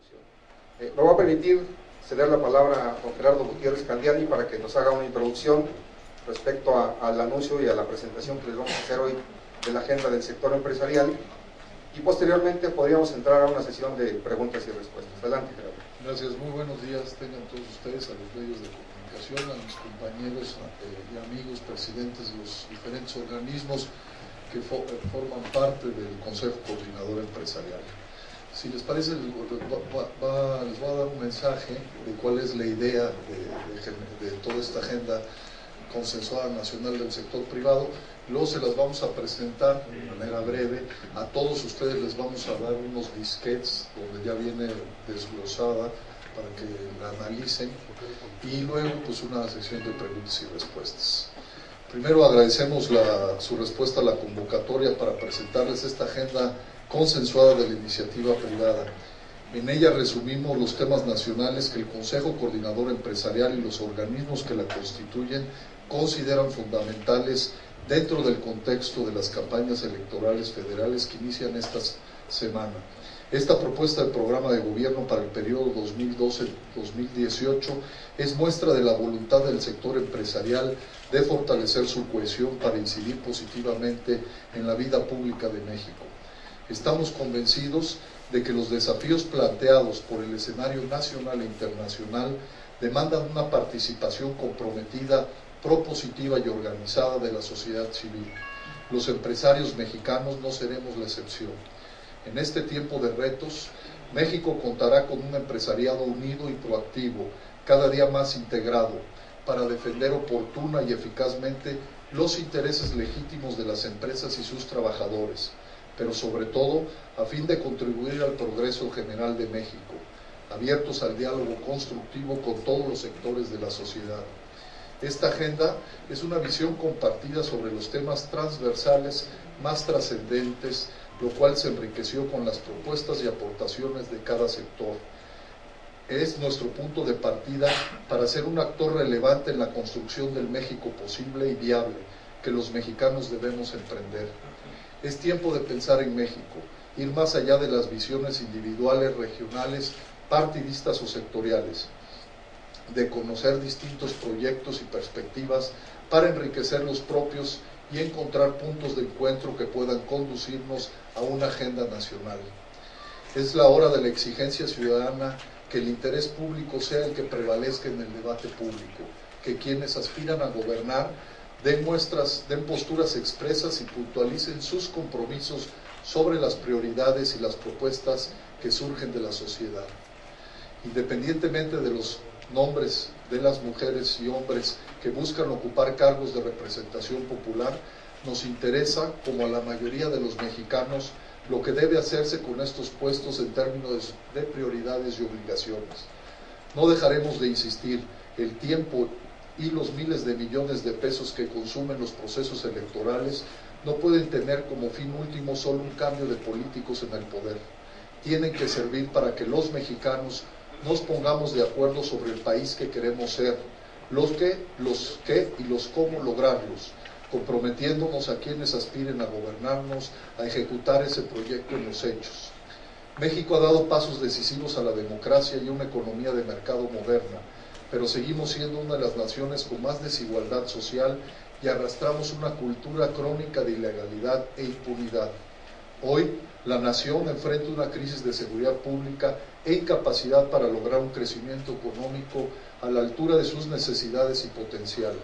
introducción. Me voy a permitir ceder la palabra a don Gerardo Gutiérrez Candiani para que nos haga una introducción respecto al anuncio y a la presentación que les vamos a hacer hoy de la agenda del sector empresarial, y posteriormente podríamos entrar a una sesión de preguntas y respuestas. Adelante, Gerardo. Gracias, muy buenos días tengan todos ustedes, a los medios de comunicación, a mis compañeros y amigos presidentes de los diferentes organismos que forman parte del Consejo Coordinador Empresarial. Si les parece, les voy a dar un mensaje de cuál es la idea de toda esta agenda consensuada nacional del sector privado. Luego se las vamos a presentar de manera breve. A todos ustedes les vamos a dar unos disquetes donde ya viene desglosada para que la analicen, y luego pues una sección de preguntas y respuestas. Primero agradecemos su respuesta a la convocatoria para presentarles esta agenda consensuada de la iniciativa privada. En ella resumimos los temas nacionales que el Consejo Coordinador Empresarial y los organismos que la constituyen consideran fundamentales dentro del contexto de las campañas electorales federales que inician esta semana. Esta propuesta de programa de gobierno para el periodo 2012-2018 es muestra de la voluntad del sector empresarial de fortalecer su cohesión para incidir positivamente en la vida pública de México. Estamos convencidos de que los desafíos planteados por el escenario nacional e internacional demandan una participación comprometida, propositiva y organizada de la sociedad civil. Los empresarios mexicanos no seremos la excepción. En este tiempo de retos, México contará con un empresariado unido y proactivo, cada día más integrado, para defender oportuna y eficazmente los intereses legítimos de las empresas y sus trabajadores, pero sobre todo a fin de contribuir al progreso general de México, abiertos al diálogo constructivo con todos los sectores de la sociedad. Esta agenda es una visión compartida sobre los temas transversales más trascendentes, lo cual se enriqueció con las propuestas y aportaciones de cada sector. Es nuestro punto de partida para ser un actor relevante en la construcción del México posible y viable que los mexicanos debemos emprender. Es tiempo de pensar en México, ir más allá de las visiones individuales, regionales, partidistas o sectoriales, de conocer distintos proyectos y perspectivas para enriquecer los propios y encontrar puntos de encuentro que puedan conducirnos a una agenda nacional. Es la hora de la exigencia ciudadana, que el interés público sea el que prevalezca en el debate público, que quienes aspiran a gobernar den posturas expresas y puntualicen sus compromisos sobre las prioridades y las propuestas que surgen de la sociedad. Independientemente de los nombres de las mujeres y hombres que buscan ocupar cargos de representación popular, nos interesa, como a la mayoría de los mexicanos, lo que debe hacerse con estos puestos en términos de prioridades y obligaciones. No dejaremos de insistir, el tiempo y los miles de millones de pesos que consumen los procesos electorales no pueden tener como fin último solo un cambio de políticos en el poder. Tienen que servir para que los mexicanos nos pongamos de acuerdo sobre el país que queremos ser, los qué y los cómo lograrlos, comprometiéndonos a quienes aspiren a gobernarnos, a ejecutar ese proyecto en los hechos. México ha dado pasos decisivos a la democracia y a una economía de mercado moderna, pero seguimos siendo una de las naciones con más desigualdad social y arrastramos una cultura crónica de ilegalidad e impunidad. Hoy, la nación enfrenta una crisis de seguridad pública e incapacidad para lograr un crecimiento económico a la altura de sus necesidades y potencial.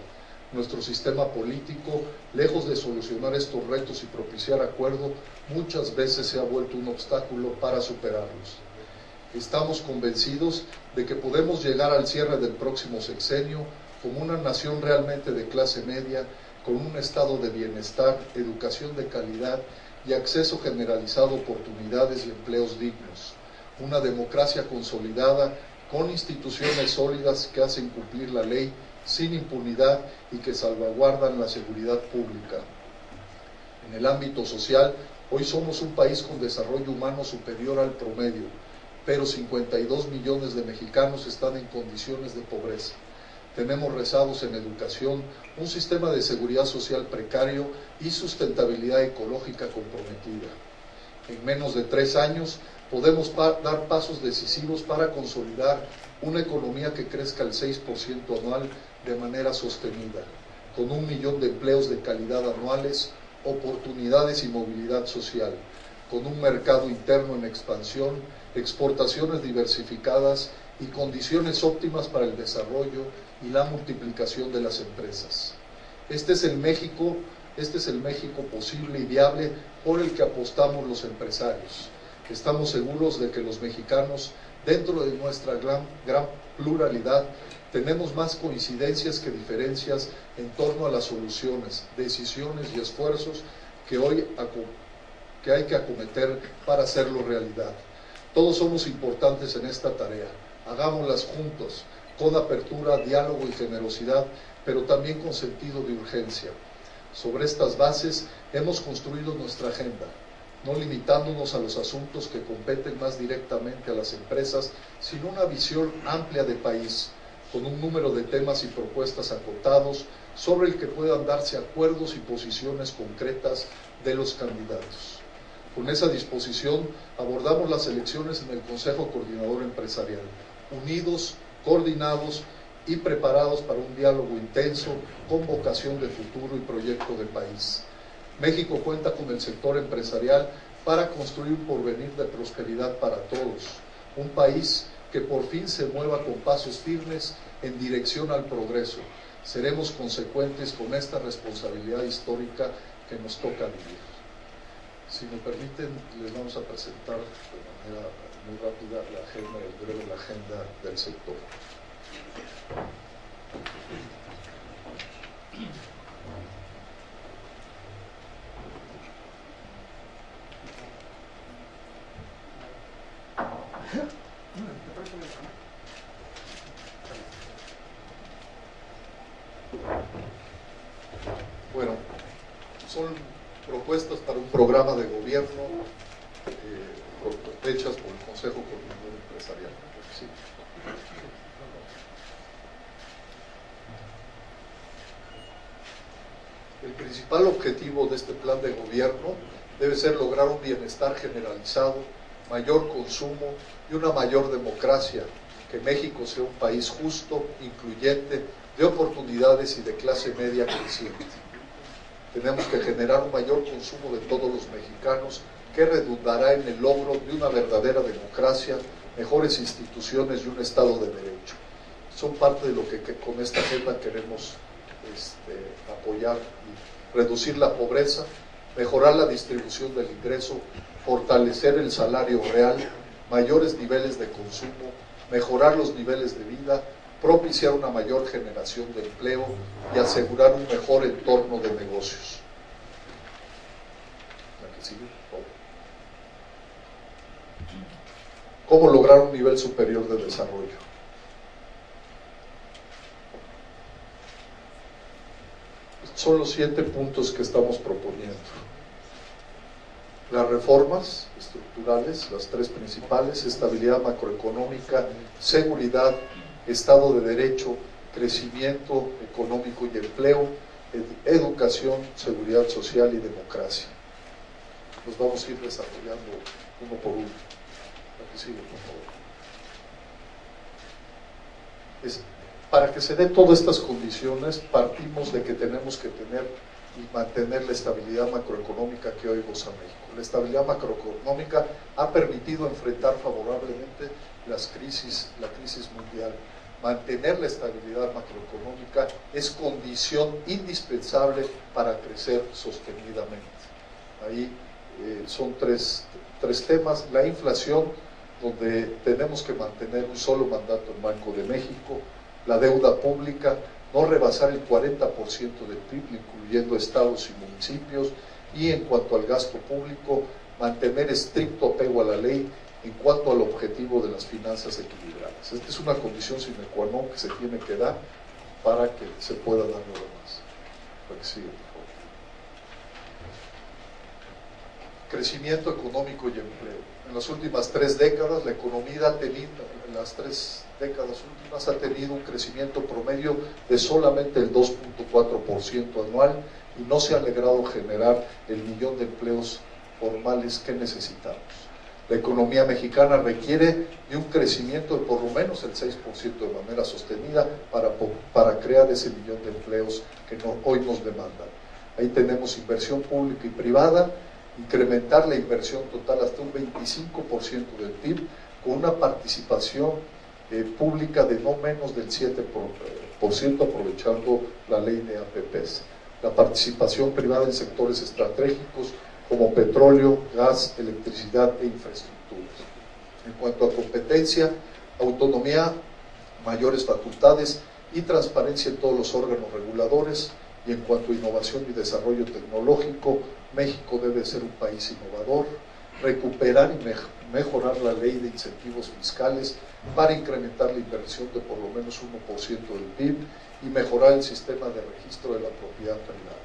Nuestro sistema político, lejos de solucionar estos retos y propiciar acuerdo, muchas veces se ha vuelto un obstáculo para superarlos. Estamos convencidos de que podemos llegar al cierre del próximo sexenio como una nación realmente de clase media, con un estado de bienestar, educación de calidad y acceso generalizado a oportunidades y empleos dignos. Una democracia consolidada, con instituciones sólidas que hacen cumplir la ley sin impunidad y que salvaguardan la seguridad pública. En el ámbito social, hoy somos un país con desarrollo humano superior al promedio, pero 52 millones de mexicanos están en condiciones de pobreza. Tenemos rezagos en educación, un sistema de seguridad social precario y sustentabilidad ecológica comprometida. En menos de 3 años podemos dar pasos decisivos para consolidar una economía que crezca al 6% anual de manera sostenida, con 1 millón de empleos de calidad anuales, oportunidades y movilidad social, con un mercado interno en expansión, exportaciones diversificadas y condiciones óptimas para el desarrollo y la multiplicación de las empresas. Este es el México posible y viable por el que apostamos los empresarios. Estamos seguros de que los mexicanos, dentro de nuestra gran pluralidad, tenemos más coincidencias que diferencias en torno a las soluciones, decisiones y esfuerzos que hay que acometer para hacerlo realidad. Todos somos importantes en esta tarea. Hagámoslas juntos, con apertura, diálogo y generosidad, pero también con sentido de urgencia. Sobre estas bases hemos construido nuestra agenda, no limitándonos a los asuntos que competen más directamente a las empresas, sino una visión amplia de país, con un número de temas y propuestas acotados sobre el que puedan darse acuerdos y posiciones concretas de los candidatos. Con esa disposición abordamos las elecciones en el Consejo Coordinador Empresarial, unidos, coordinados y preparados para un diálogo intenso con vocación de futuro y proyecto de país. México cuenta con el sector empresarial para construir un porvenir de prosperidad para todos, un país que por fin se mueva con pasos firmes en dirección al progreso. Seremos consecuentes con esta responsabilidad histórica que nos toca vivir. Si me permiten, les vamos a presentar de manera muy rápida la agenda del sector. Bueno, son propuestas para un programa de gobierno hechas por el Consejo Coordinador Empresarial. Sí. El principal objetivo de este plan de gobierno debe ser lograr un bienestar generalizado, mayor consumo y una mayor democracia, que México sea un país justo, incluyente, de oportunidades y de clase media creciente. Tenemos que generar un mayor consumo de todos los mexicanos que redundará en el logro de una verdadera democracia, mejores instituciones y un Estado de Derecho. Son parte de lo que con esta agenda queremos apoyar y reducir la pobreza, mejorar la distribución del ingreso, fortalecer el salario real, mayores niveles de consumo, mejorar los niveles de vida, propiciar una mayor generación de empleo y asegurar un mejor entorno de negocios. La que sigue, por favor. ¿Cómo lograr un nivel superior de desarrollo? Son los 7 puntos que estamos proponiendo. Las reformas estructurales, las 3 principales: estabilidad macroeconómica, seguridad, Estado de Derecho, crecimiento económico y empleo, educación, seguridad social y democracia. Los vamos a ir desarrollando uno por uno. Aquí sigue, por favor. Para que se den todas estas condiciones, partimos de que tenemos que tener y mantener la estabilidad macroeconómica que hoy goza México. La estabilidad macroeconómica ha permitido enfrentar favorablemente la crisis mundial. Mantener la estabilidad macroeconómica es condición indispensable para crecer sostenidamente. Ahí son tres temas: la inflación, donde tenemos que mantener un solo mandato en Banco de México; la deuda pública, no rebasar el 40% del PIB, incluyendo estados y municipios; y en cuanto al gasto público, mantener estricto apego a la ley en cuanto al objetivo de las finanzas equilibradas. Esta es una condición sine qua non que se tiene que dar para que se pueda dar lo demás. Para que siga, por favor. Crecimiento económico y empleo. En las últimas 3 décadas, la economía ha tenido, en las 3 décadas últimas, ha tenido un crecimiento promedio de solamente el 2.4% anual, y no se ha logrado generar el 1 millón de empleos formales que necesitamos. La economía mexicana requiere de un crecimiento de por lo menos el 6% de manera sostenida para crear ese millón de empleos que hoy nos demandan. Ahí tenemos inversión pública y privada, incrementar la inversión total hasta un 25% del PIB, con una participación pública de no menos del 7%, aprovechando la ley de APPs. La participación privada en sectores estratégicos como petróleo, gas, electricidad e infraestructuras. En cuanto a competencia, autonomía, mayores facultades y transparencia en todos los órganos reguladores. Y en cuanto a innovación y desarrollo tecnológico, México debe ser un país innovador, recuperar y mejorar la ley de incentivos fiscales para incrementar la inversión de por lo menos 1% del PIB y mejorar el sistema de registro de la propiedad privada.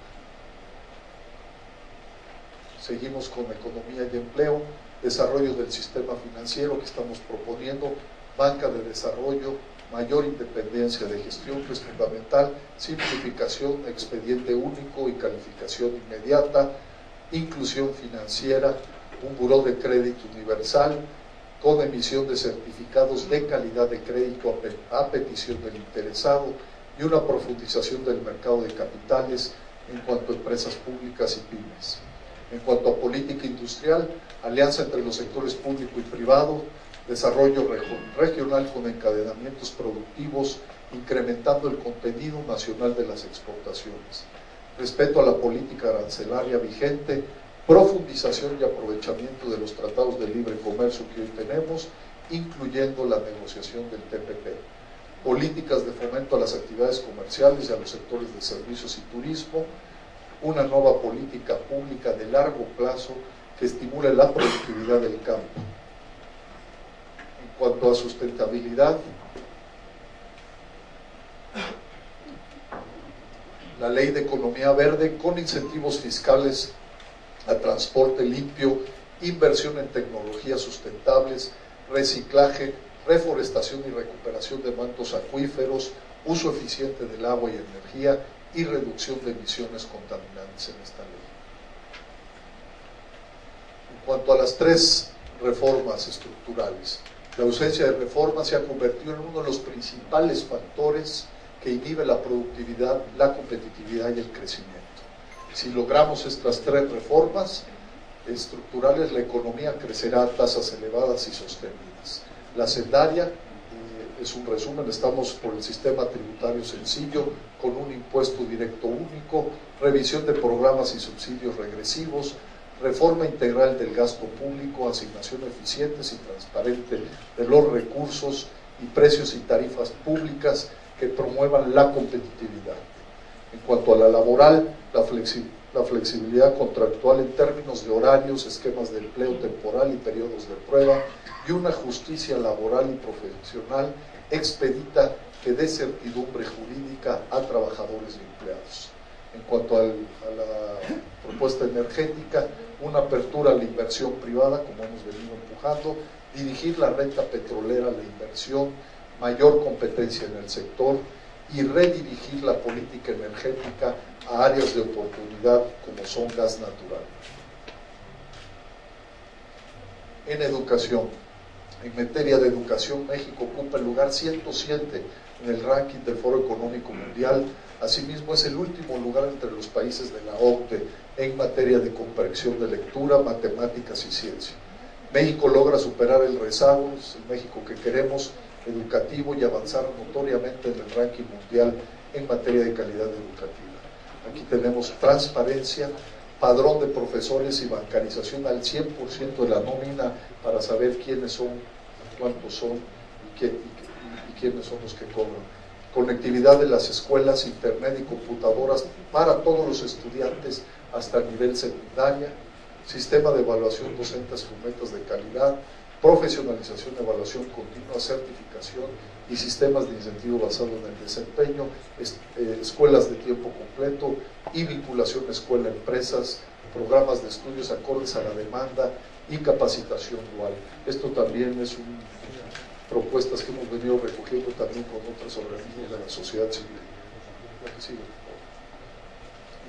Seguimos con economía y empleo, desarrollo del sistema financiero que estamos proponiendo, banca de desarrollo, mayor independencia de gestión, que es fundamental, simplificación, expediente único y calificación inmediata, inclusión financiera, un buró de crédito universal con emisión de certificados de calidad de crédito a petición del interesado y una profundización del mercado de capitales en cuanto a empresas públicas y pymes. En cuanto a política industrial, alianza entre los sectores público y privado, desarrollo regional con encadenamientos productivos, incrementando el contenido nacional de las exportaciones. Respeto a la política arancelaria vigente, profundización y aprovechamiento de los tratados de libre comercio que hoy tenemos, incluyendo la negociación del TPP. Políticas de fomento a las actividades comerciales y a los sectores de servicios y turismo, una nueva política pública de largo plazo que estimule la productividad del campo. En cuanto a sustentabilidad, la ley de economía verde con incentivos fiscales a transporte limpio, inversión en tecnologías sustentables, reciclaje, reforestación y recuperación de mantos acuíferos, uso eficiente del agua y energía y reducción de emisiones contaminantes en esta ley. En cuanto a las tres reformas estructurales, la ausencia de reformas se ha convertido en uno de los principales factores que inhibe la productividad, la competitividad y el crecimiento. Si logramos estas tres reformas estructurales, la economía crecerá a tasas elevadas y sostenidas. La hacendaria, es un resumen, estamos por el sistema tributario sencillo, con un impuesto directo único, revisión de programas y subsidios regresivos, reforma integral del gasto público, asignación eficientes y transparente de los recursos y precios y tarifas públicas que promuevan la competitividad. En cuanto a la laboral, la flexibilidad contractual en términos de horarios, esquemas de empleo temporal y periodos de prueba, y una justicia laboral y profesional expedita que dé certidumbre jurídica a trabajadores y empleados. En cuanto a la propuesta energética, una apertura a la inversión privada, como hemos venido empujando, dirigir la renta petrolera a la inversión, mayor competencia en el sector y redirigir la política energética a áreas de oportunidad como son gas natural. En educación, en materia de educación, México ocupa el lugar 107 en el ranking del Foro Económico Mundial. Asimismo, es el último lugar entre los países de la OCDE en materia de comprensión de lectura, matemáticas y ciencia. México logra superar el rezago, es el México que queremos, educativo, y avanzar notoriamente en el ranking mundial en materia de calidad educativa. Aquí tenemos transparencia, padrón de profesores y bancarización al 100% de la nómina para saber quiénes son, cuántos son y quiénes son los que cobran. Conectividad de las escuelas, internet y computadoras para todos los estudiantes hasta el nivel secundaria, sistema de evaluación docentes con metas de calidad, profesionalización, evaluación continua, certificación y sistemas de incentivo basado en el desempeño, escuelas de tiempo completo y vinculación escuela-empresas, programas de estudios acordes a la demanda y capacitación dual. Esto también es propuestas que hemos venido recogiendo también con otros organismos de la sociedad civil.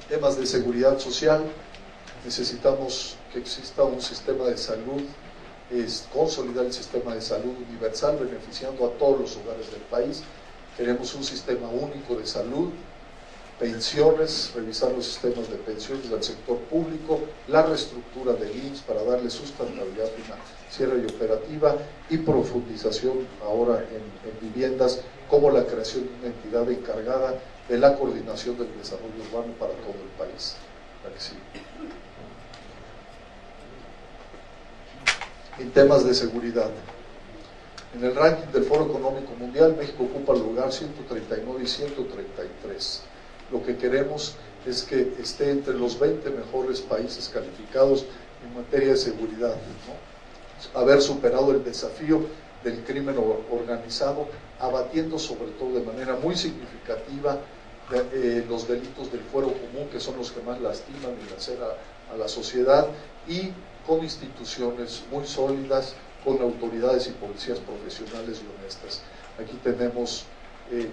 En temas de seguridad social, Necesitamos que exista un sistema de salud, consolidar el sistema de salud universal, beneficiando a todos los hogares del país. Queremos un sistema único de salud, pensiones, revisar los sistemas de pensiones del sector público, la reestructura del IMSS para darle sustentabilidad financiera y operativa, y profundización ahora en viviendas, como la creación de una entidad encargada de la coordinación del desarrollo urbano para todo el país. En temas de seguridad, en el ranking del Foro Económico Mundial, México ocupa el lugar 139 y 133. Lo que queremos es que esté entre los 20 mejores países calificados en materia de seguridad, ¿no? Haber superado el desafío del crimen organizado, abatiendo sobre todo de manera muy significativa los delitos del fuero común, que son los que más lastiman y laceran a la sociedad, y con instituciones muy sólidas, con autoridades y policías profesionales y honestas. Aquí tenemos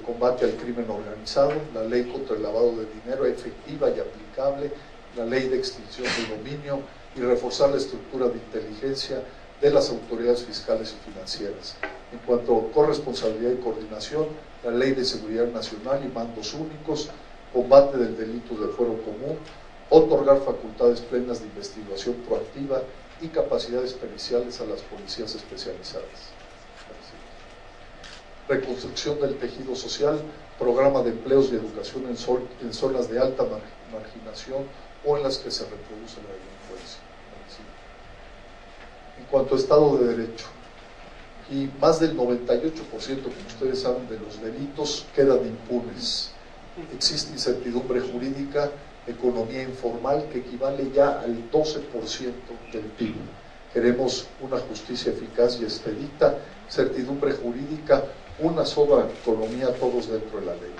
combate al crimen organizado, la ley contra el lavado de dinero efectiva y aplicable, la ley de extinción del dominio, y reforzar la estructura de inteligencia de las autoridades fiscales y financieras. En cuanto a corresponsabilidad y coordinación, la ley de seguridad nacional y mandos únicos, combate del delito de fuero común, otorgar facultades plenas de investigación proactiva y capacidades periciales a las policías especializadas. Reconstrucción del tejido social, programa de empleos y educación en zonas de alta marginación o en las que se reproduce la delincuencia. En cuanto a Estado de Derecho, y más del 98%, como ustedes saben, de los delitos quedan impunes. Existe incertidumbre jurídica, economía informal que equivale ya al 12% del PIB. Queremos una justicia eficaz y expedita, certidumbre jurídica, una sola economía, todos dentro de la ley.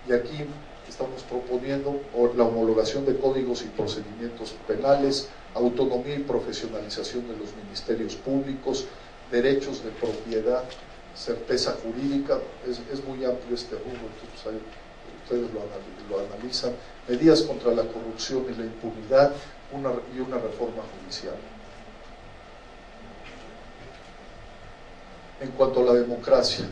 Y aquí estamos proponiendo la homologación de códigos y procedimientos penales, autonomía y profesionalización de los ministerios públicos, derechos de propiedad, certeza jurídica. Es muy amplio este rubro, entonces ustedes lo analizan, medidas contra la corrupción y la impunidad, y una reforma judicial. En cuanto a la democracia,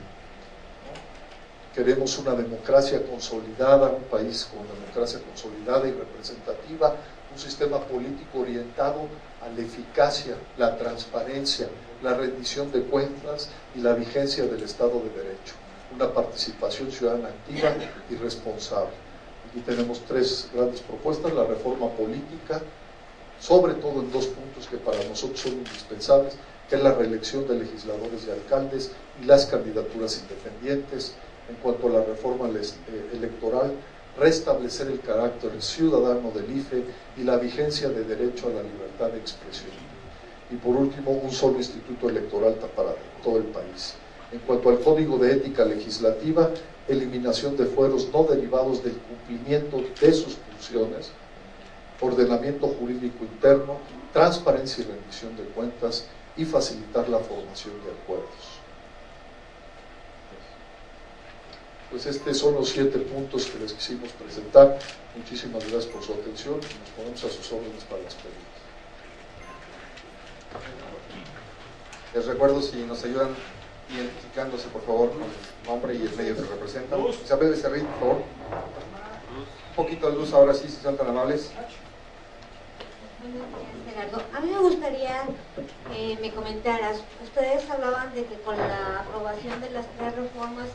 queremos una democracia consolidada, un país con democracia consolidada y representativa, un sistema político orientado a la eficacia, la transparencia, la rendición de cuentas y la vigencia del Estado de Derecho, una participación ciudadana activa y responsable. Aquí tenemos tres grandes propuestas: la reforma política, sobre todo en dos puntos que para nosotros son indispensables, que es la reelección de legisladores y alcaldes y las candidaturas independientes. En cuanto a la reforma electoral, restablecer el carácter ciudadano del IFE y la vigencia de derecho a la libertad de expresión. Y por último, un solo instituto electoral para todo el país. En cuanto al Código de Ética Legislativa, eliminación de fueros no derivados del cumplimiento de sus funciones, ordenamiento jurídico interno, transparencia y rendición de cuentas, y facilitar la formación de acuerdos. Pues estos son los 7 puntos que les quisimos presentar. Muchísimas gracias por su atención y nos ponemos a sus órdenes para las preguntas. Les recuerdo, si nos ayudan identificándose por favor con el nombre y el medio que representan. Isabel Becerril, por favor. Un poquito de luz ahora sí, si son tan amables. Buenos días, Gerardo. A mí me gustaría que me comentaras, ustedes hablaban de que con la aprobación de las 3 reformas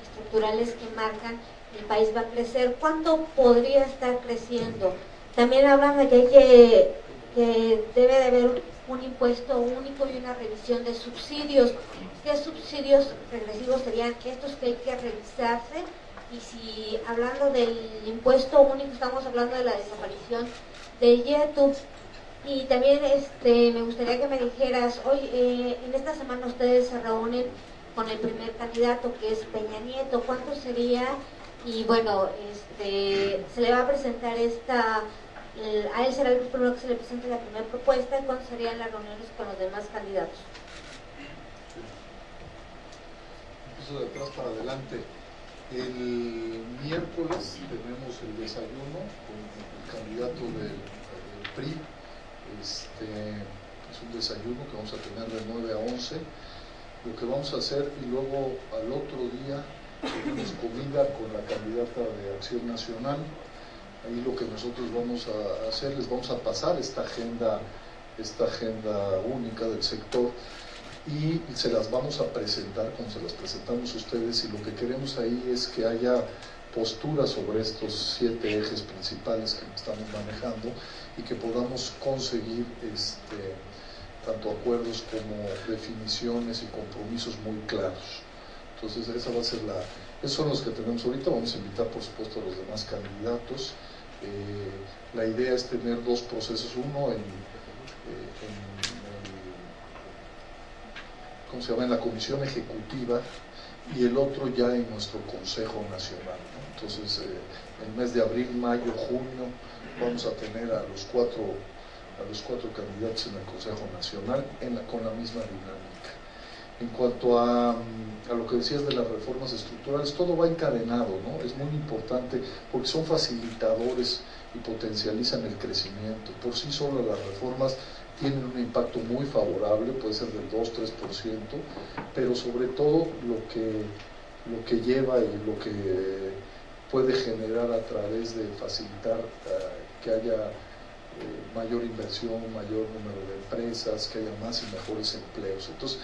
estructurales que marcan, el país va a crecer. ¿Cuánto podría estar creciendo? También hablan de que debe de haber un impuesto único y una revisión de subsidios. ¿Qué subsidios regresivos serían estos que hay que revisarse? Y si hablando del impuesto único, estamos hablando de la desaparición del IETU. Y también me gustaría que me dijeras, hoy en esta semana ustedes se reúnen con el primer candidato, que es Peña Nieto. ¿Cuánto sería? Y bueno, se le va a presentar a él será el primero que se le presente la primera propuesta. ¿Y cuándo serían las reuniones con los demás candidatos? Empiezo de atrás para adelante. El miércoles tenemos el desayuno con el candidato del PRI, es un desayuno que vamos a tener de 9 a 11. Lo que vamos a hacer, y luego al otro día tenemos comida con la candidata de Acción Nacional. Ahí lo que nosotros vamos a hacer, les vamos a pasar esta agenda única del sector y se las vamos a presentar como se las presentamos a ustedes, y lo que queremos ahí es que haya posturas sobre estos 7 ejes principales que estamos manejando y que podamos conseguir tanto acuerdos como definiciones y compromisos muy claros. Entonces esa va a ser esos son los que tenemos ahorita. Vamos a invitar por supuesto a los demás candidatos. La idea es tener 2 procesos, uno en la comisión ejecutiva y el otro ya en nuestro Consejo Nacional, ¿no? Entonces el mes de abril, mayo, junio vamos a tener a los cuatro candidatos en el Consejo Nacional con la misma dinámica. En cuanto a lo que decías de las reformas estructurales, todo va encadenado, ¿no? Es muy importante porque son facilitadores y potencializan el crecimiento. Por sí solo las reformas tienen un impacto muy favorable, puede ser del 2-3%, pero sobre todo lo que lleva y lo que puede generar a través de facilitar que haya mayor inversión, mayor número de empresas, que haya más y mejores empleos. Entonces,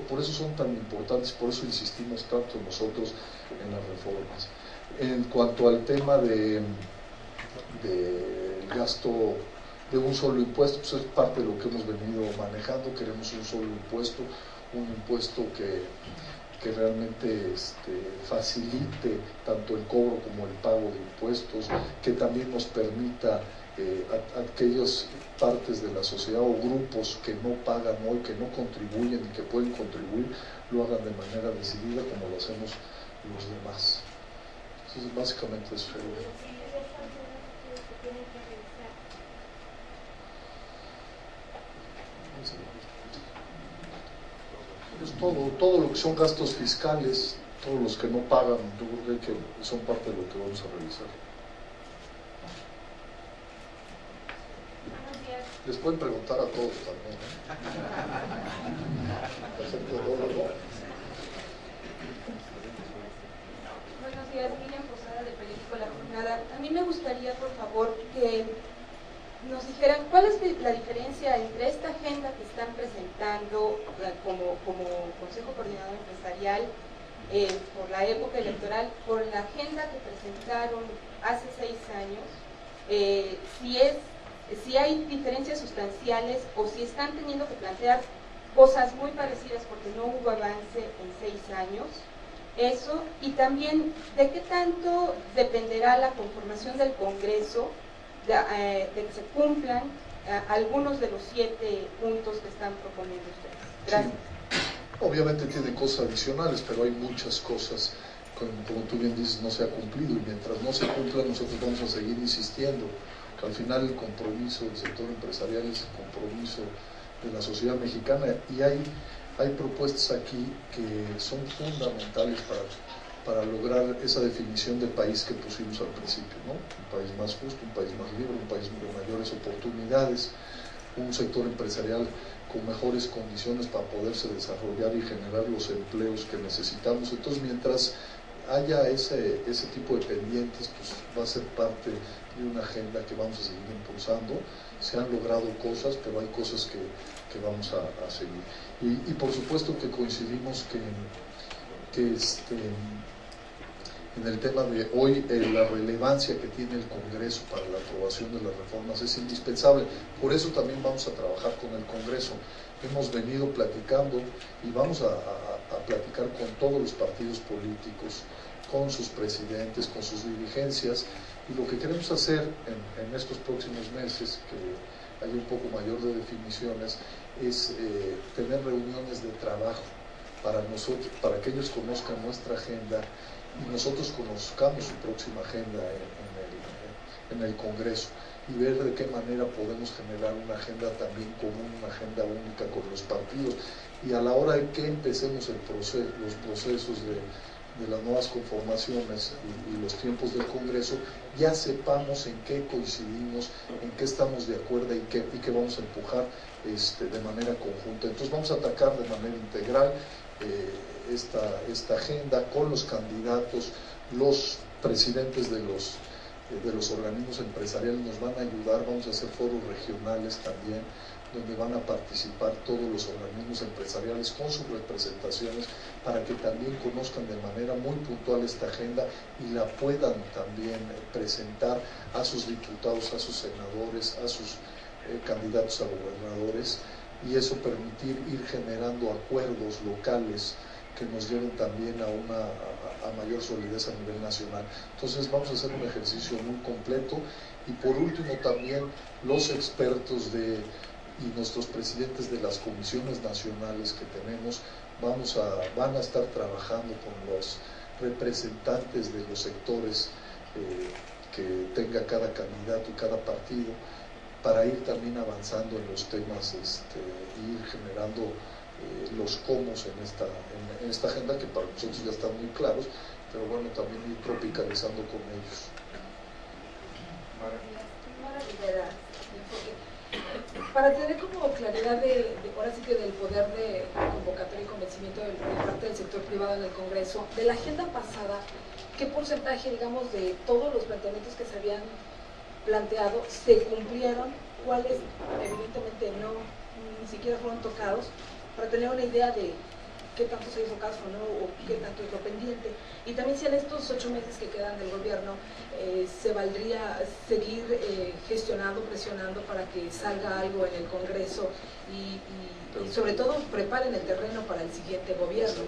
por eso son tan importantes, por eso insistimos tanto nosotros en las reformas. En cuanto al tema del gasto de un solo impuesto, pues es parte de lo que hemos venido manejando. Queremos un solo impuesto, un impuesto que realmente facilite tanto el cobro como el pago de impuestos, que también nos permita a aquellas partes de la sociedad o grupos que no pagan hoy, que no contribuyen y que pueden contribuir, lo hagan de manera decidida como lo hacemos los demás. Entonces básicamente eso es todo lo que son gastos fiscales, todos los que no pagan, yo creo que son parte de lo que vamos a revisar. Les pueden preguntar a todos también, ¿no? Buenos días, Miriam Posada del periódico La Jornada. A mí me gustaría, por favor, que nos dijeran cuál es la diferencia entre esta agenda que están presentando como Consejo Coordinador Empresarial por la época electoral, por la agenda que presentaron hace 6 años, si hay diferencias sustanciales o si están teniendo que plantear cosas muy parecidas porque no hubo avance en 6 años. Eso, y también de qué tanto dependerá la conformación del Congreso de que se cumplan algunos de los 7 puntos que están proponiendo ustedes. Gracias. Sí. Obviamente tiene cosas adicionales, pero hay muchas cosas, como tú bien dices, no se ha cumplido, y mientras no se cumpla nosotros vamos a seguir insistiendo. Al final el compromiso del sector empresarial es el compromiso de la sociedad mexicana, y hay propuestas aquí que son fundamentales para lograr esa definición de país que pusimos al principio, ¿no? Un país más justo, un país más libre, un país de mayores oportunidades, un sector empresarial con mejores condiciones para poderse desarrollar y generar los empleos que necesitamos. Entonces, mientras haya ese tipo de pendientes, pues va a ser parte de una agenda que vamos a seguir impulsando. Se han logrado cosas, pero hay cosas que vamos a seguir. Y por supuesto que coincidimos que en el tema de hoy, la relevancia que tiene el Congreso para la aprobación de las reformas es indispensable. Por eso también vamos a trabajar con el Congreso. Hemos venido platicando y vamos a platicar con todos los partidos políticos, con sus presidentes, con sus dirigencias, y lo que queremos hacer en estos próximos meses, que haya un poco mayor de definiciones, es tener reuniones de trabajo para nosotros, para que ellos conozcan nuestra agenda y nosotros conozcamos su próxima agenda en el Congreso, y ver de qué manera podemos generar una agenda también común, una agenda única con los partidos, y a la hora de que empecemos los procesos las nuevas conformaciones y los tiempos del Congreso, ya sepamos en qué coincidimos, en qué estamos de acuerdo y qué vamos a empujar de manera conjunta. Entonces vamos a atacar de manera integral esta agenda con los candidatos, los presidentes de los organismos empresariales nos van a ayudar, vamos a hacer foros regionales también, donde van a participar todos los organismos empresariales con sus representaciones para que también conozcan de manera muy puntual esta agenda y la puedan también presentar a sus diputados, a sus senadores, a sus candidatos a gobernadores, y eso permitir ir generando acuerdos locales que nos lleven también a mayor solidez a nivel nacional. Entonces vamos a hacer un ejercicio muy completo, y por último también los expertos y nuestros presidentes de las comisiones nacionales que tenemos van a estar trabajando con los representantes de los sectores que tenga cada candidato y cada partido, para ir también avanzando en los temas y ir generando los cómo en esta agenda, que para nosotros ya están muy claros, pero bueno, también ir tropicalizando con ellos. Para tener como claridad ahora sí que del poder de convocatoria y convencimiento de parte del sector privado en el Congreso, de la agenda pasada, ¿qué porcentaje, digamos, de todos los planteamientos que se habían planteado se cumplieron? ¿Cuáles evidentemente ni siquiera fueron tocados? Para tener una idea de qué tanto se hizo caso, ¿no? O qué tanto es lo pendiente. Y también si en estos 8 meses que quedan del gobierno se valdría seguir gestionando, presionando para que salga algo en el Congreso y sobre todo preparen el terreno para el siguiente gobierno,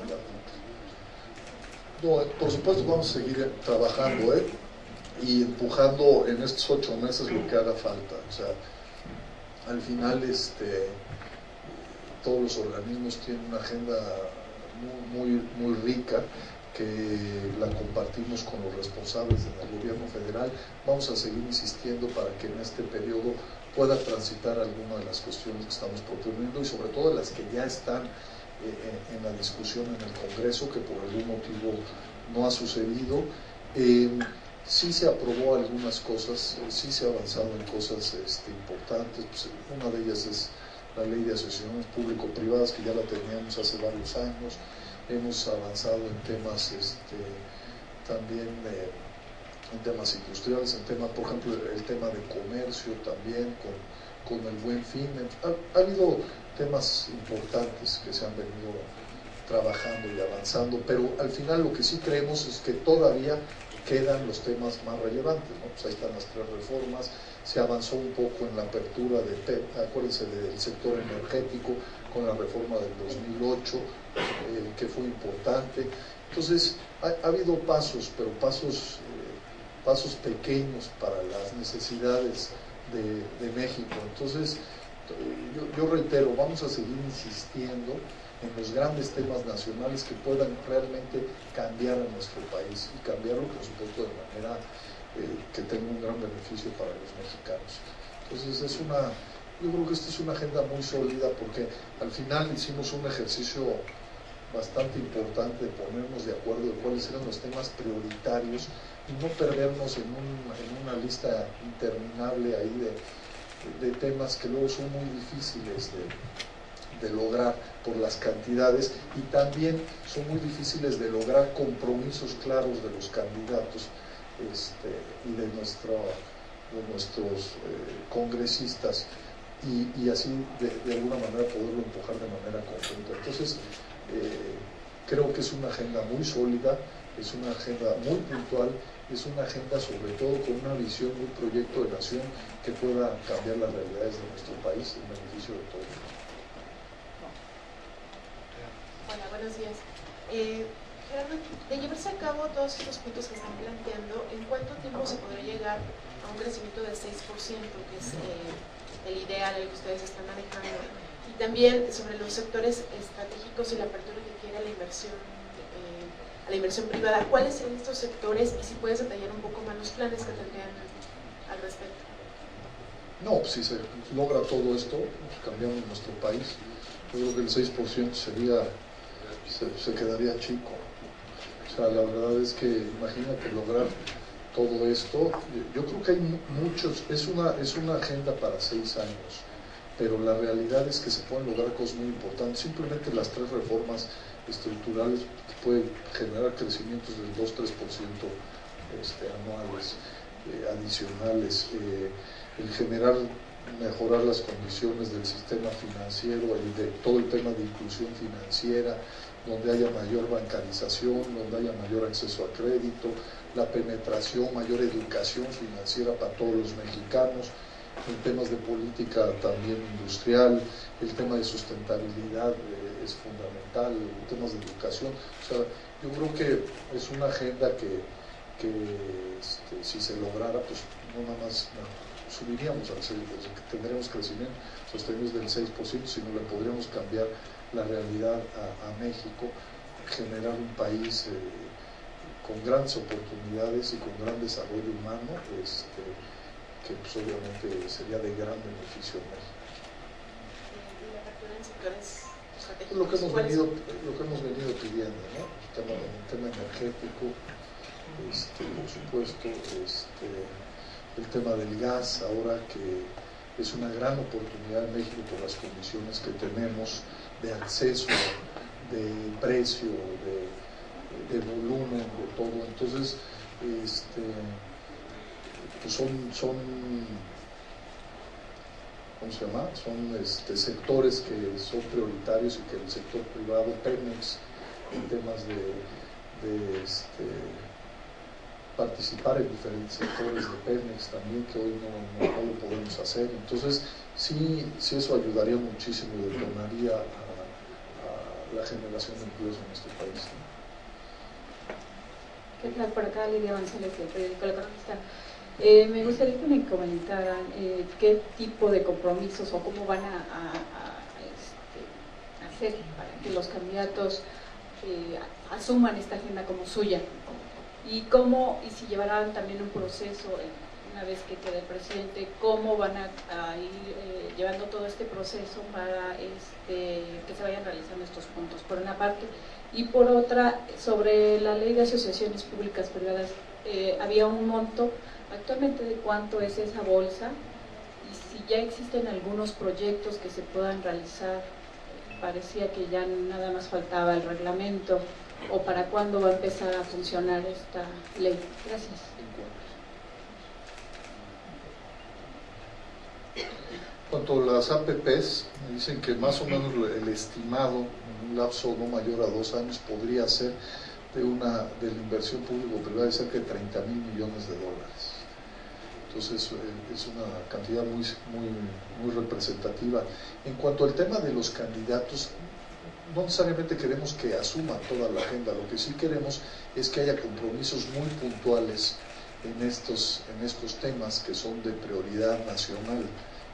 ¿no? No, por supuesto vamos a seguir trabajando y empujando en estos 8 meses lo que haga falta. O sea, al final todos los organismos tienen una agenda muy rica, que la compartimos con los responsables del gobierno federal. Vamos a seguir insistiendo para que en este periodo pueda transitar alguna de las cuestiones que estamos proponiendo, y sobre todo las que ya están en la discusión en el Congreso, que por algún motivo no ha sucedido. Sí se aprobó algunas cosas, sí se ha avanzado en cosas importantes. Pues, una de ellas es la ley de asociaciones público-privadas, que ya la teníamos hace varios años. Hemos avanzado en temas también en temas industriales, por ejemplo, el tema de comercio también, con el Buen Fin. Ha habido temas importantes que se han venido trabajando y avanzando, pero al final lo que sí creemos es que todavía quedan los temas más relevantes, ¿no? Pues ahí están las 3 reformas. Se avanzó un poco en la apertura acuérdense del sector energético con la reforma del 2008, que fue importante. Entonces ha habido pasos, pero pasos pequeños para las necesidades de México. Entonces yo reitero, vamos a seguir insistiendo en los grandes temas nacionales que puedan realmente cambiar a nuestro país, y cambiarlo, por supuesto, de manera que tenga un gran beneficio para los mexicanos. Entonces yo creo que esta es una agenda muy sólida, porque al final hicimos un ejercicio bastante importante de ponernos de acuerdo de cuáles eran los temas prioritarios y no perdernos en una lista interminable ahí de temas que luego son muy difíciles de lograr por las cantidades, y también son muy difíciles de lograr compromisos claros de los candidatos y de nuestros congresistas, y así de alguna manera poderlo empujar de manera conjunta. Entonces creo que es una agenda muy sólida, es una agenda muy puntual, es una agenda sobre todo con una visión, un proyecto de nación que pueda cambiar las realidades de nuestro país en beneficio de todos. Hola, buenos días. Gerardo, de llevarse a cabo todos estos puntos que están planteando, ¿en cuánto tiempo se podrá llegar a un crecimiento del 6%, que es el ideal al que ustedes están manejando? Y también sobre los sectores estratégicos y la apertura que quiere a la inversión privada, ¿cuáles son estos sectores? Y si puedes detallar un poco más los planes que tendrían al respecto. No, pues si se logra todo esto, pues cambiamos nuestro país. Yo creo que el 6% se quedaría chico. O O sea, la verdad es que imagínate lograr todo esto. Yo creo que hay muchos, es una agenda para 6 años, pero la realidad es que se pueden lograr cosas muy importantes. Simplemente las 3 reformas estructurales pueden generar crecimientos del 2-3% anuales adicionales, el generar, mejorar las condiciones del sistema financiero, de todo el tema de inclusión financiera, donde haya mayor bancarización, donde haya mayor acceso a crédito, la penetración, mayor educación financiera para todos los mexicanos, en temas de política también industrial, el tema de sustentabilidad es fundamental, en temas de educación. O sea, yo creo que es una agenda que si se lograra, pues no nada más subiríamos al 6%, tendremos crecimiento sostenidos del 6%, sino le podríamos cambiar la realidad a México, generar un país con grandes oportunidades y con gran desarrollo humano, que pues obviamente sería de gran beneficio a México. ¿Y la apertura en sectores estratégicos? Lo que hemos venido pidiendo, ¿no? El tema energético, por supuesto, el tema del gas, ahora que es una gran oportunidad en México por las condiciones que tenemos de acceso, de precio, de volumen, de todo. Entonces, pues son ¿cómo se llama? Son sectores que son prioritarios y que el sector privado, Pemex, en temas de participar en diferentes sectores de Pemex también, que hoy no lo podemos hacer. Entonces, sí eso ayudaría muchísimo y detonaría a la generación de empleos en nuestro país, ¿no? ¿Qué tal? Por acá Lidia González, del periódico El Economista. Me gustaría que me comentaran qué tipo de compromisos o cómo van a hacer para que los candidatos asuman esta agenda como suya, y si llevarán también un proceso una vez que quede el presidente, cómo van a ir llevando todo este proceso para que se vayan realizando estos puntos, por una parte. Y por otra, sobre la ley de asociaciones públicas privadas, había un monto actualmente de cuánto es esa bolsa, y si ya existen algunos proyectos que se puedan realizar. Parecía que ya nada más faltaba el reglamento, o para cuándo va a empezar a funcionar esta ley. Gracias. En cuanto a las APPs, me dicen que más o menos el estimado en un lapso no mayor a 2 años podría ser de la inversión público-privada de cerca de 30,000 millones de dólares. Entonces es una cantidad muy representativa. En cuanto al tema de los candidatos, no necesariamente queremos que asuman toda la agenda, lo que sí queremos es que haya compromisos muy puntuales en estos temas que son de prioridad nacional,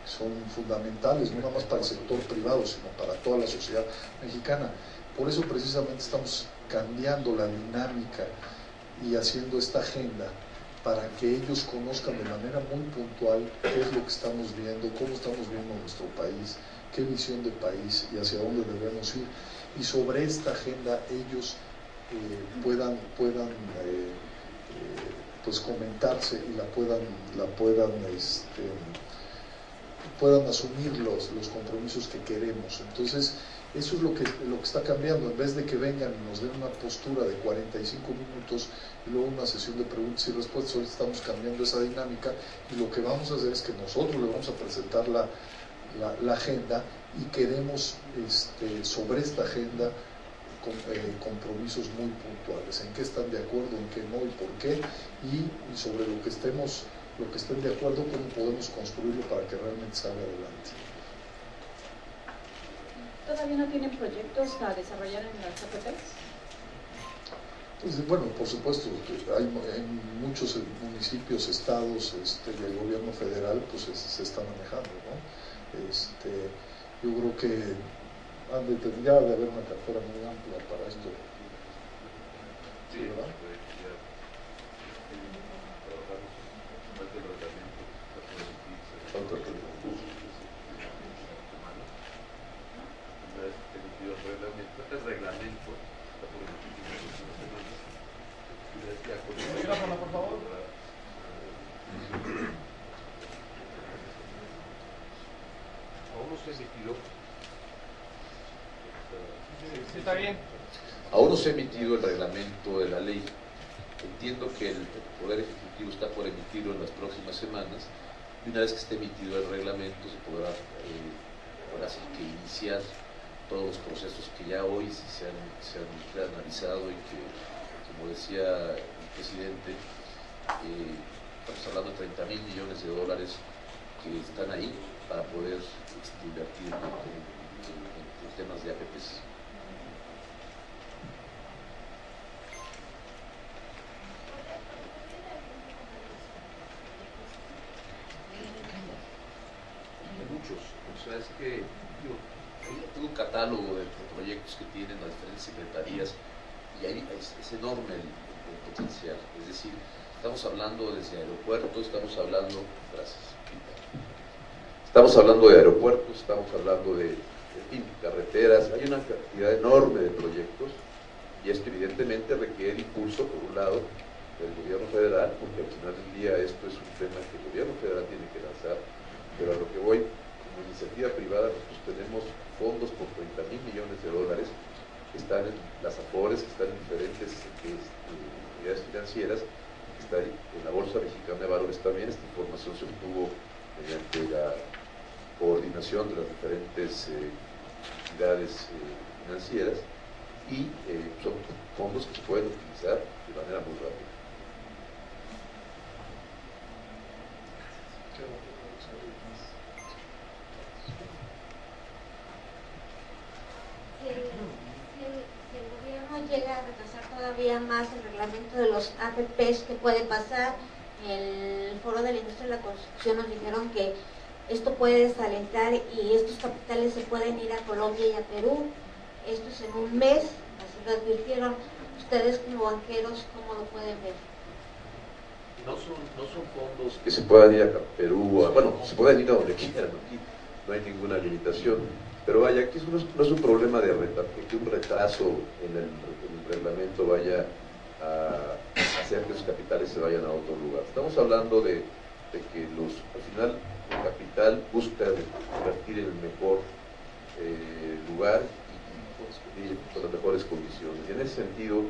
que son fundamentales, no nada más para el sector privado, sino para toda la sociedad mexicana. Por eso precisamente estamos cambiando la dinámica y haciendo esta agenda para que ellos conozcan de manera muy puntual qué es lo que estamos viendo, cómo estamos viendo nuestro país, qué visión de país y hacia dónde debemos ir. Y sobre esta agenda ellos puedan pues comentarse y puedan asumir los compromisos que queremos. Entonces, eso es lo que está cambiando. En vez de que vengan y nos den una postura de 45 minutos y luego una sesión de preguntas y respuestas, hoy estamos cambiando esa dinámica, y lo que vamos a hacer es que nosotros le vamos a presentar la agenda, y queremos sobre esta agenda compromisos muy puntuales, en qué están de acuerdo, en qué no y por qué, y sobre lo que estén de acuerdo, cómo podemos construirlo para que realmente salga adelante. ¿Todavía no tienen proyectos a desarrollar en las APPs? Pues, bueno, por supuesto, hay en muchos municipios, estados del gobierno federal, pues se está manejando, ¿no? Yo creo que tendría de haber una cartera muy amplia para esto. ¿Sí, verdad? se emitió. Sí, está bien. Aún no se ha emitido el reglamento de la ley. Entiendo que el Poder Ejecutivo está por emitirlo en las próximas semanas, y una vez que esté emitido el reglamento se podrá ahora sí que iniciar todos los procesos que ya hoy se han reanalizado y que, como decía el presidente, estamos hablando de 30,000 millones de dólares que están ahí para poder invertir en temas de APPs. Muchos, o sea, es que hay todo un catálogo de proyectos que tienen las diferentes secretarías y ahí es enorme el potencial. Es decir, estamos hablando desde aeropuertos, estamos hablando de aeropuertos, estamos hablando de carreteras, hay una cantidad enorme de proyectos y esto evidentemente requiere impulso, por un lado, del gobierno federal, porque al final del día esto es un tema que el gobierno federal tiene que lanzar, pero a lo que voy, como iniciativa privada, nosotros tenemos fondos por 30,000 millones de dólares que están en las AFORES, que están en diferentes unidades financieras, que están en la Bolsa Mexicana de Valores también. Esta información se obtuvo mediante la coordinación de las diferentes entidades financieras y son fondos que se pueden utilizar de manera muy rápida. Si el gobierno llega a retrasar todavía más el reglamento de los APPs, ¿qué puede pasar? En el Foro de la Industria de la Construcción nos dijeron que esto puede desalentar y estos capitales se pueden ir a Colombia y a Perú. Esto es en un mes, así lo advirtieron. Ustedes como banqueros, ¿cómo lo pueden ver? No son fondos que se puedan ir a Perú, bueno, se pueden ir a donde quieran, aquí no hay ninguna limitación, pero vaya, aquí no es un problema de que un retraso en el reglamento vaya a hacer que esos capitales se vayan a otro lugar. Estamos hablando de que al final el capital busca invertir en el mejor lugar y con las mejores condiciones. Y en ese sentido,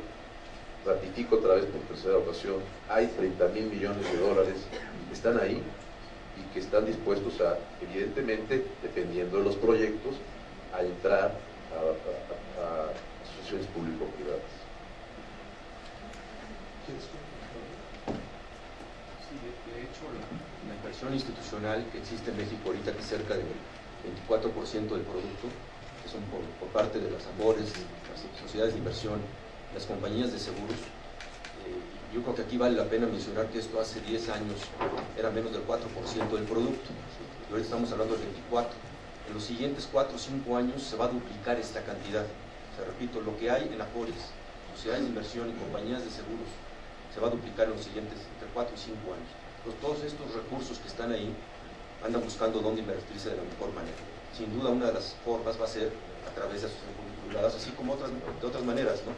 ratifico otra vez por tercera ocasión, hay 30,000 millones de dólares que están ahí y que están dispuestos a, evidentemente, dependiendo de los proyectos, a entrar a asociaciones público-privadas. Sí, de hecho, la inversión institucional que existe en México ahorita, que es cerca del 24% del producto, que son por parte de las AFORES, las sociedades de inversión, las compañías de seguros. Yo creo que aquí vale la pena mencionar que esto hace 10 años era menos del 4% del producto, y ahorita estamos hablando del 24%. En los siguientes 4 o 5 años se va a duplicar esta cantidad. O sea, repito, lo que hay en AFORES, sociedades de inversión y compañías de seguros, se va a duplicar en los siguientes entre 4 y 5 años. Entonces, todos estos recursos que están ahí andan buscando dónde invertirse de la mejor manera. Sin duda, una de las formas va a ser a través de asociaciones público-privadas, así como de otras maneras, ¿no?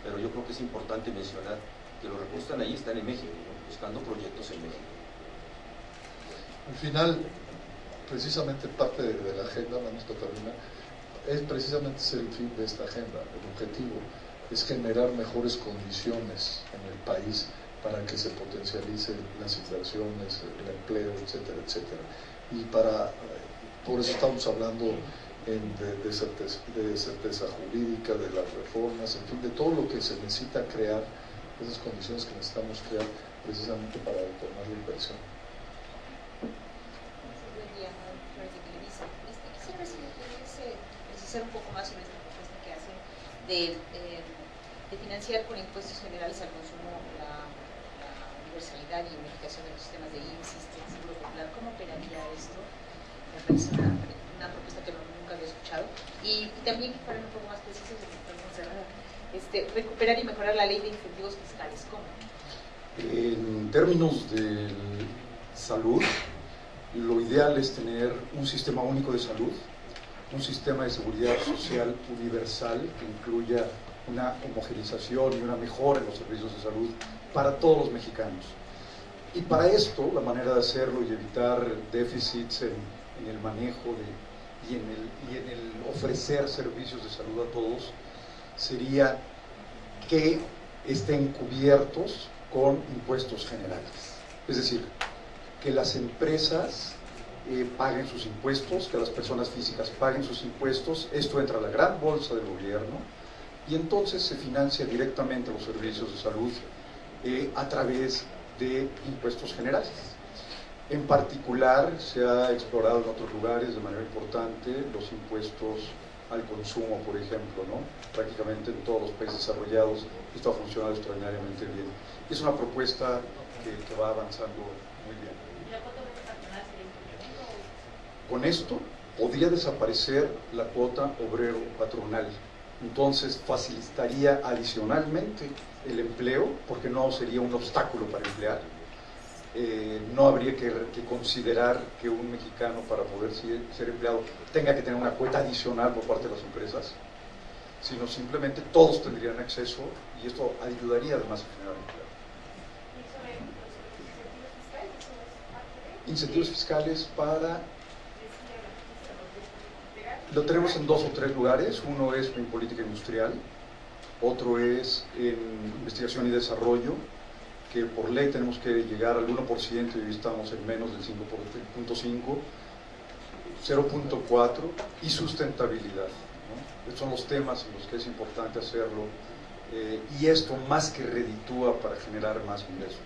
Pero yo creo que es importante mencionar que los recursos están ahí, están en México, ¿no? Buscando proyectos en México. Al final, precisamente parte de la agenda, vamos a terminar, es precisamente el fin de esta agenda. El objetivo es generar mejores condiciones en el país para que se potencialicen las inversiones, el empleo, etcétera, etcétera. Y por eso estamos hablando de certeza jurídica, de las reformas, en fin, de todo lo que se necesita crear, esas condiciones que necesitamos crear precisamente para retornar la inversión. Buen día, Flores de Televisa. Quisiera ver si me pudiese precisar un poco más sobre esta propuesta que hacen de financiar con impuestos generales al consumo la universalidad y unificación de los sistemas de IMSS, Seguro Popular. ¿Cómo operaría esto? Me parece una propuesta que nunca había escuchado. Y también, para un poco más precisos, recuperar y mejorar la ley de incentivos fiscales. ¿Cómo? En términos de salud, lo ideal es tener un sistema único de salud, un sistema de seguridad social universal que incluya una homogenización y una mejora en los servicios de salud para todos los mexicanos. Y para esto, la manera de hacerlo y evitar déficits en el manejo y en el ofrecer servicios de salud a todos sería que estén cubiertos con impuestos generales. Es decir, que las empresas paguen sus impuestos, que las personas físicas paguen sus impuestos, esto entra a la gran bolsa del gobierno y entonces se financia directamente los servicios de salud a través de impuestos generales. En particular se ha explorado en otros lugares de manera importante los impuestos al consumo, por ejemplo, ¿no? Prácticamente en todos los países desarrollados esto ha funcionado extraordinariamente bien. Y es una propuesta que va avanzando muy bien. Con esto podría desaparecer la cuota obrero patronal. Entonces facilitaría adicionalmente el empleo, porque no sería un obstáculo para emplear. No habría que considerar que un mexicano para poder ser empleado tenga que tener una cuota adicional por parte de las empresas, sino simplemente todos tendrían acceso y esto ayudaría además a generar empleo. Incentivos fiscales para... Lo tenemos en 2 o 3 lugares. Uno es en política industrial, otro es en investigación y desarrollo, que por ley tenemos que llegar al 1% y hoy estamos en menos del 5.5, 0.4 y sustentabilidad, ¿no? Estos son los temas en los que es importante hacerlo y esto más que reditúa para generar más ingresos.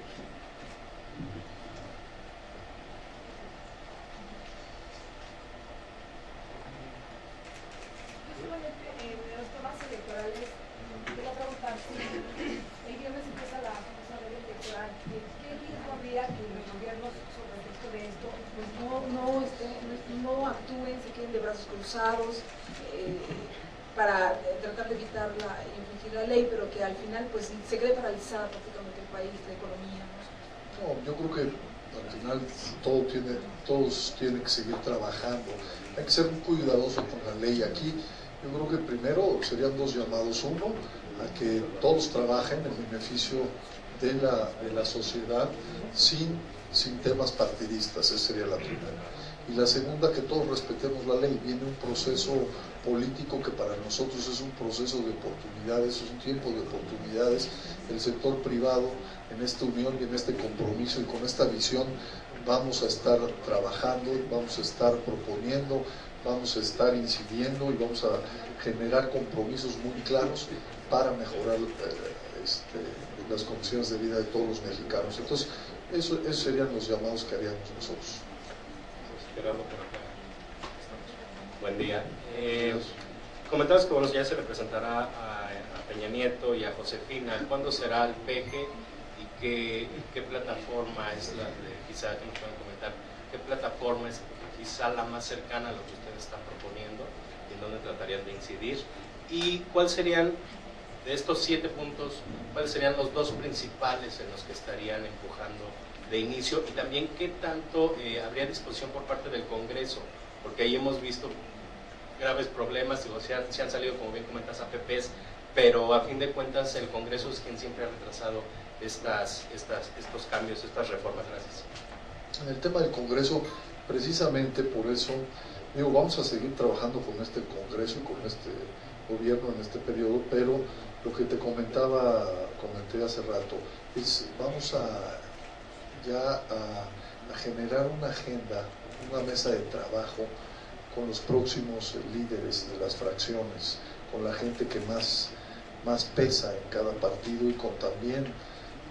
No actúen, se queden de brazos cruzados para tratar de evitar infringir la ley, pero que al final pues se quede paralizada prácticamente el país, la economía, ¿no? No, yo creo que al final todos tienen que seguir trabajando. Hay que ser muy cuidadoso con la ley. Aquí yo creo que primero serían 2 llamados. Uno, a que todos trabajen en beneficio de la sociedad sin temas partidistas. Esa sería la primera. Y la segunda, que todos respetemos la ley. Viene un proceso político que para nosotros es un proceso de oportunidades, es un tiempo de oportunidades. El sector privado en esta unión y en este compromiso y con esta visión vamos a estar trabajando, vamos a estar proponiendo, vamos a estar incidiendo y vamos a generar compromisos muy claros para mejorar las condiciones de vida de todos los mexicanos. Entonces, esos serían los llamados que haríamos nosotros. Buen día. Comentabas que bueno, ya se representará a Peña Nieto y a Josefina. ¿Cuándo será el peje y qué plataforma es la de, quizá que nos puedan comentar, qué plataforma es quizá la más cercana a lo que ustedes están proponiendo y en dónde tratarían de incidir? ¿Y cuáles serían, de estos 7 puntos, cuáles serían los 2 principales en los que estarían empujando de inicio? Y también qué tanto habría disposición por parte del Congreso, porque ahí hemos visto graves problemas, digo, se han salido, como bien comentas, APPs, pero a fin de cuentas el Congreso es quien siempre ha retrasado estos cambios, estas reformas. Gracias. En el tema del Congreso, precisamente por eso, digo, vamos a seguir trabajando con este Congreso y con este gobierno en este periodo, pero lo que te comenté hace rato, es vamos a generar una agenda, una mesa de trabajo con los próximos líderes de las fracciones, con la gente que más pesa en cada partido y también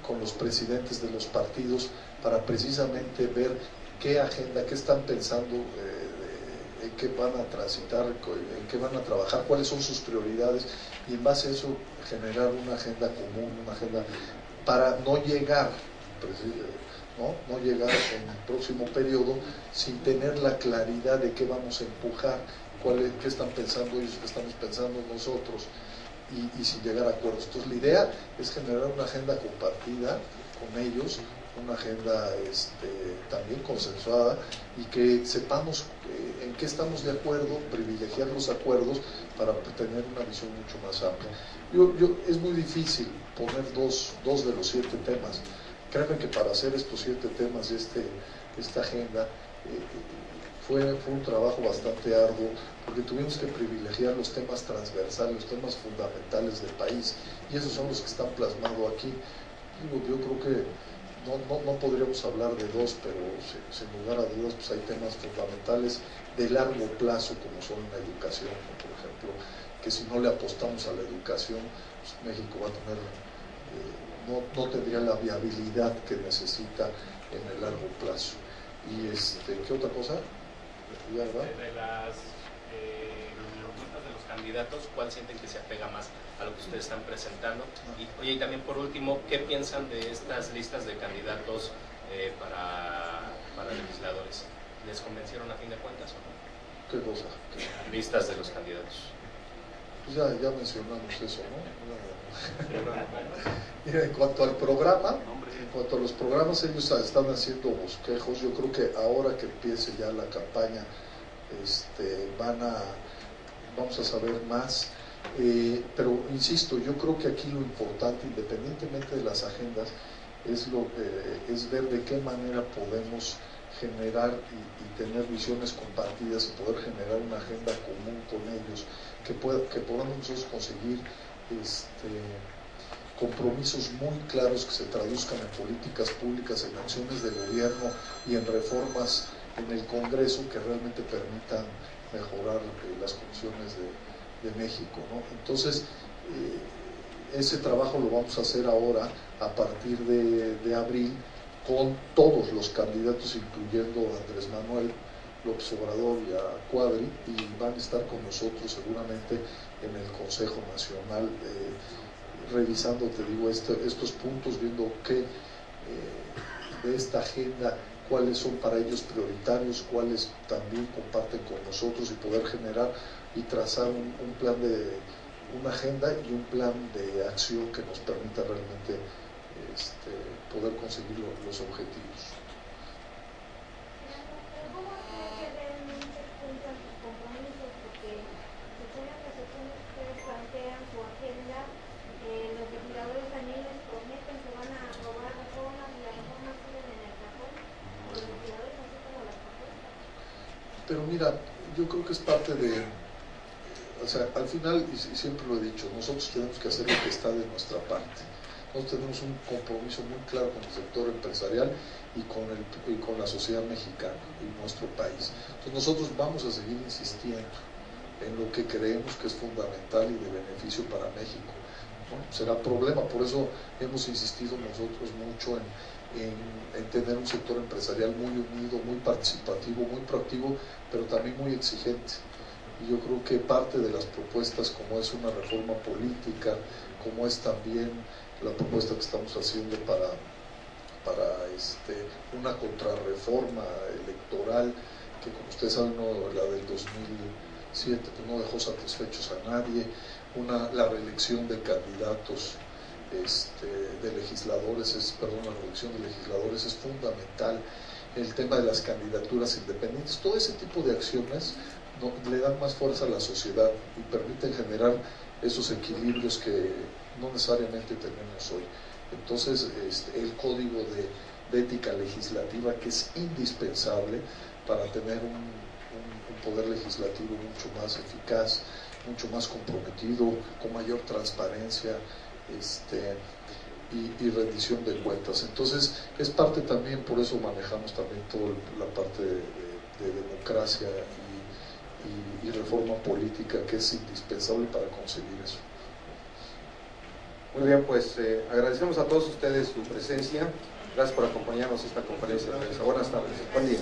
con los presidentes de los partidos para precisamente ver qué agenda, qué están pensando, en qué van a transitar, en qué van a trabajar, cuáles son sus prioridades y en base a eso generar una agenda común, una agenda para no llegar en el próximo periodo sin tener la claridad de qué vamos a empujar, qué están pensando ellos, qué estamos pensando nosotros y sin llegar a acuerdos. Entonces la idea es generar una agenda compartida con ellos, una agenda también consensuada y que sepamos en qué estamos de acuerdo, privilegiar los acuerdos para tener una visión mucho más amplia. Es muy difícil poner dos de los 7 temas. Créanme que para hacer estos 7 temas de esta agenda fue un trabajo bastante arduo, porque tuvimos que privilegiar los temas transversales, los temas fundamentales del país, y esos son los que están plasmados aquí. Yo creo que no podríamos hablar de dos, pero sin lugar a dudas pues hay temas fundamentales de largo plazo, como son la educación, ¿no? Por ejemplo, que si no le apostamos a la educación, pues México va a tener, no tendría la viabilidad que necesita en el largo plazo. Y ¿qué otra cosa? De las propuestas de los candidatos, ¿cuál sienten que se apega más a lo que ustedes están presentando? Y oye, y también por último, ¿qué piensan de estas listas de candidatos para legisladores? ¿Les convencieron a fin de cuentas o no? ¿Qué cosa? Listas de los candidatos. Pues ya mencionamos eso, ¿no? Mira, en cuanto al programa, en cuanto a los programas, ellos están haciendo bosquejos. Yo creo que ahora que empiece ya la campaña, vamos a saber más. Pero insisto, yo creo que aquí lo importante, independientemente de las agendas, es ver de qué manera podemos generar y tener visiones compartidas y poder generar una agenda común con ellos, que podamos nosotros conseguir compromisos muy claros que se traduzcan en políticas públicas, en acciones de gobierno y en reformas en el Congreso que realmente permitan mejorar las condiciones de México, ¿no? Entonces, ese trabajo lo vamos a hacer ahora a partir de abril con todos los candidatos, incluyendo a Andrés Manuel López Obrador y a Cuadri, y van a estar con nosotros seguramente en el Consejo Nacional, revisando, te digo, estos puntos, viendo qué de esta agenda, cuáles son para ellos prioritarios, cuáles también comparten con nosotros, y poder generar y trazar un plan una agenda y un plan de acción que nos permita realmente poder conseguir los objetivos. Pero mira, yo creo que es parte de, o sea, al final, y siempre lo he dicho, nosotros tenemos que hacer lo que está de nuestra parte. Nosotros tenemos un compromiso muy claro con el sector empresarial y con la sociedad mexicana y nuestro país. Entonces nosotros vamos a seguir insistiendo en lo que creemos que es fundamental y de beneficio para México. ¿No? Será problema, por eso hemos insistido nosotros mucho en tener un sector empresarial muy unido, muy participativo, muy proactivo, pero también muy exigente. Y yo creo que parte de las propuestas, como es una reforma política, como es también la propuesta que estamos haciendo para una contrarreforma electoral, que como ustedes saben, la del 2007 pues no dejó satisfechos a nadie, la reelección de candidatos de legisladores, la reelección de legisladores es fundamental, el tema de las candidaturas independientes, todo ese tipo de acciones le dan más fuerza a la sociedad y permiten generar esos equilibrios que no necesariamente tenemos hoy. Entonces, el código de ética legislativa, que es indispensable para tener un poder legislativo mucho más eficaz, mucho más comprometido, con mayor transparencia y rendición de cuentas. Entonces, es parte también, por eso manejamos también toda la parte de democracia y reforma política, que es indispensable para conseguir eso. Muy bien, pues agradecemos a todos ustedes su presencia. Gracias por acompañarnos a esta conferencia de prensa. Buenas tardes. Buen día.